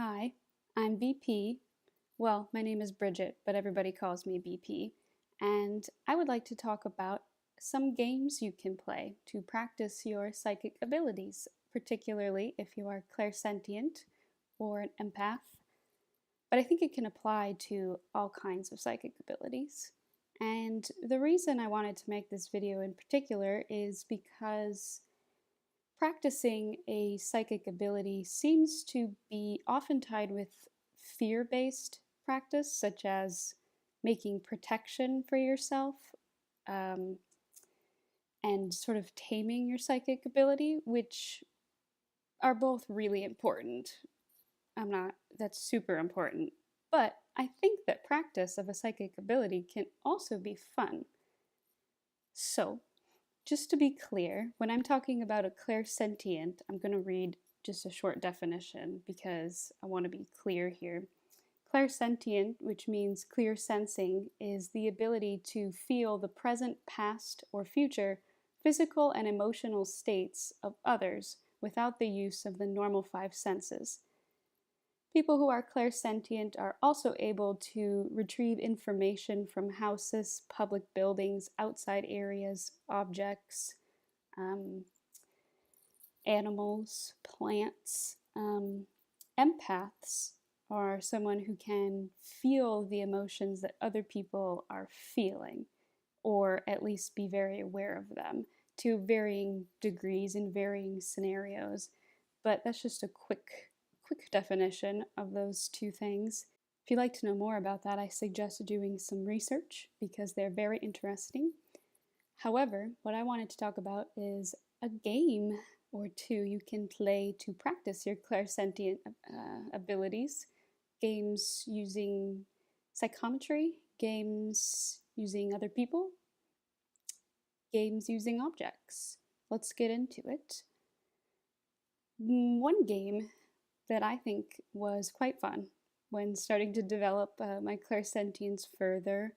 Hi, I'm BP. Well, my name is Bridget, but everybody calls me BP. And I would like to talk about some games you can play to practice your psychic abilities, particularly if you are clairsentient or an empath. But I think it can apply to all kinds of psychic abilities. And the reason I wanted to make this video in particular is because practicing a psychic ability seems to be often tied with fear-based practice, such as making protection for yourself um, and sort of taming your psychic ability, which are both really important. That's super important. But I think that practice of a psychic ability can also be fun. So, just to be clear, when I'm talking about a clairsentient, I'm going to read just a short definition because I want to be clear here. Clairsentient, which means clear sensing, is the ability to feel the present, past, or future physical and emotional states of others without the use of the normal five senses. People who are clairsentient are also able to retrieve information from houses, public buildings, outside areas, objects, animals, plants. Empaths are someone who can feel the emotions that other people are feeling, or at least be very aware of them to varying degrees in varying scenarios. But that's just a quick definition of those two things. If you'd like to know more about that, I suggest doing some research because they're very interesting. However, what I wanted to talk about is a game or two you can play to practice your clairsentient abilities. Games using psychometry, games using other people, games using objects. Let's get into it. One game that I think was quite fun when starting to develop my clairsentience further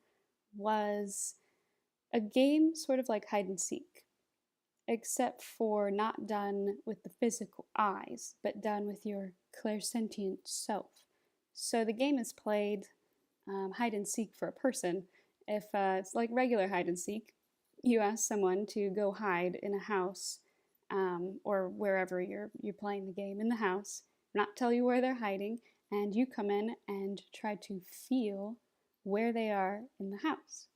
was a game sort of like hide and seek, except for not done with the physical eyes, but done with your clairsentient self. So the game is played hide and seek for a person. If it's like regular hide and seek, you ask someone to go hide in a house or wherever you're playing the game in the house, not tell you where they're hiding, and you come in and try to feel where they are in the house.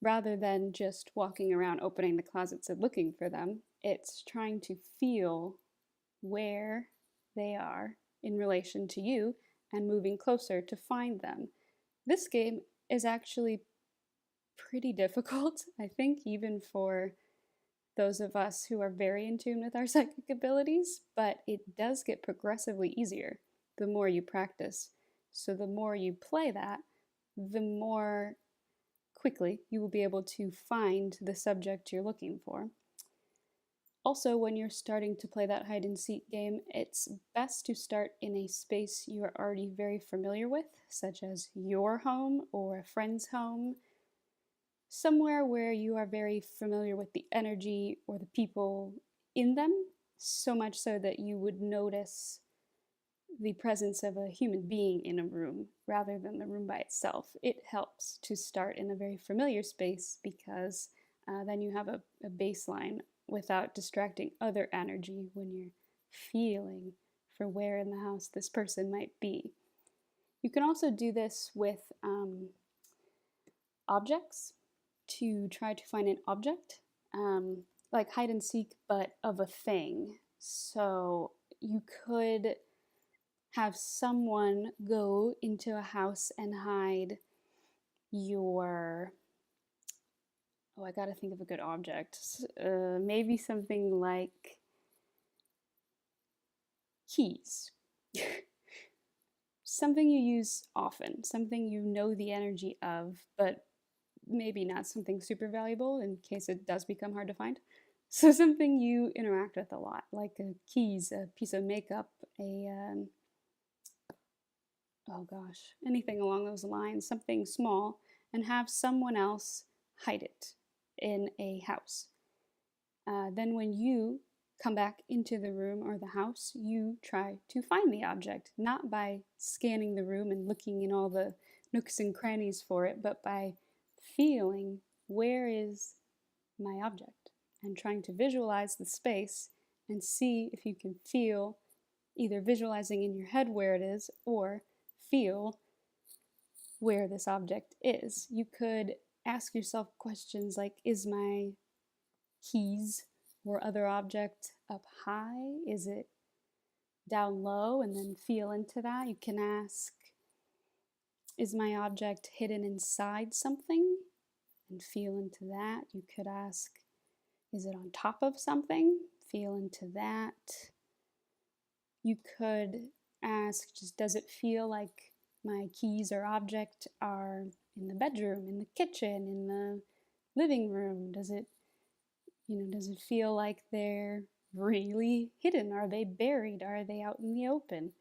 Rather than just walking around opening the closets and looking for them, it's trying to feel where they are in relation to you and moving closer to find them. This game is actually pretty difficult, I think, even for those of us who are very in tune with our psychic abilities, but it does get progressively easier the more you practice. So the more you play that, the more quickly you will be able to find the subject you're looking for. Also, when you're starting to play that hide and seek game, it's best to start in a space you are already very familiar with, such as your home or a friend's home, somewhere where you are very familiar with the energy or the people in them, so much so that you would notice the presence of a human being in a room rather than the room by itself. It helps to start in a very familiar space because then you have a baseline without distracting other energy when you're feeling for where in the house this person might be. You can also do this with objects to try to find an object, like hide and seek, but of a thing. So you could have someone go into a house and hide your, oh, I gotta think of a good object. Maybe something like keys. Something you use often, something you know the energy of, but maybe not something super valuable in case it does become hard to find. So something you interact with a lot, like keys, a piece of makeup, oh gosh, anything along those lines, something small, and have someone else hide it in a house. Then when you come back into the room or the house, you try to find the object, not by scanning the room and looking in all the nooks and crannies for it, but by feeling where is my object and trying to visualize the space and see if you can feel, either visualizing in your head where it is or feel where this object is. You could ask yourself questions like, is my keys or other object up high? Is it down low? And then feel into that. You can ask, is my object hidden inside something? And feel into that. You could ask, is it on top of something? Feel into that. You could ask, just does it feel like my keys or object are in the bedroom, in the kitchen, in the living room? Does it feel like they're really hidden? Are they buried? Are they out in the open?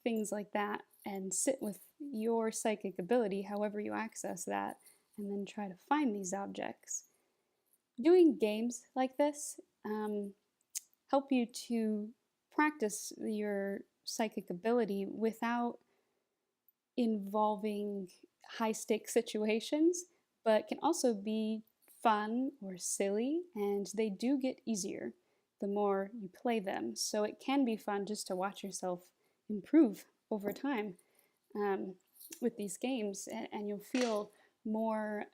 Things like that, and sit with your psychic ability, however you access that, and then try to find these objects. Doing games like this help you to practice your psychic ability without involving high-stakes situations, but can also be fun or silly, and they do get easier the more you play them. So it can be fun just to watch yourself improve over time with these games, and you'll feel more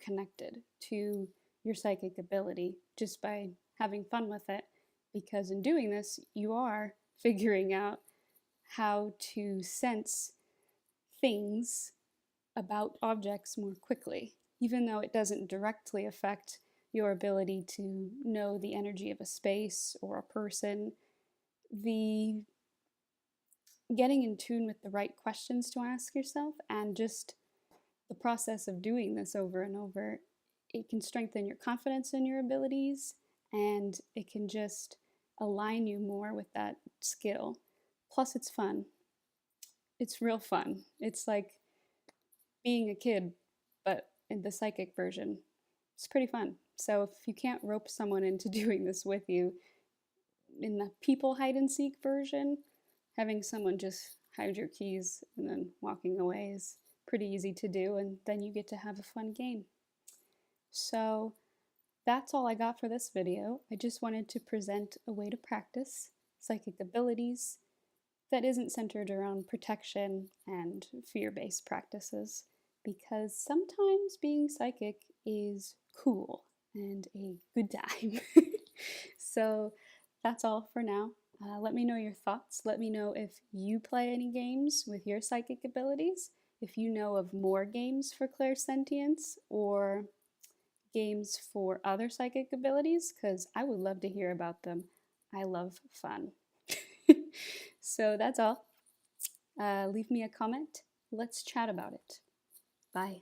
connected to your psychic ability just by having fun with it, because in doing this you are figuring out how to sense things about objects more quickly, even though it doesn't directly affect your ability to know the energy of a space or a person. The getting in tune with the right questions to ask yourself, and just the process of doing this over and over, it can strengthen your confidence in your abilities, and it can just align you more with that skill. Plus, it's fun. It's real fun. It's like being a kid, but in the psychic version. It's pretty fun. So if you can't rope someone into doing this with you, in the people hide and seek version, having someone just hide your keys and then walking away is pretty easy to do, and then you get to have a fun game. So that's all I got for this video. I just wanted to present a way to practice psychic abilities that isn't centered around protection and fear-based practices, because sometimes being psychic is cool and a good time. So that's all for now. Let me know your thoughts. Let me know if you play any games with your psychic abilities, if you know of more games for clairsentience or games for other psychic abilities, because I would love to hear about them. I love fun. So that's all. Leave me a comment. Let's chat about it. Bye.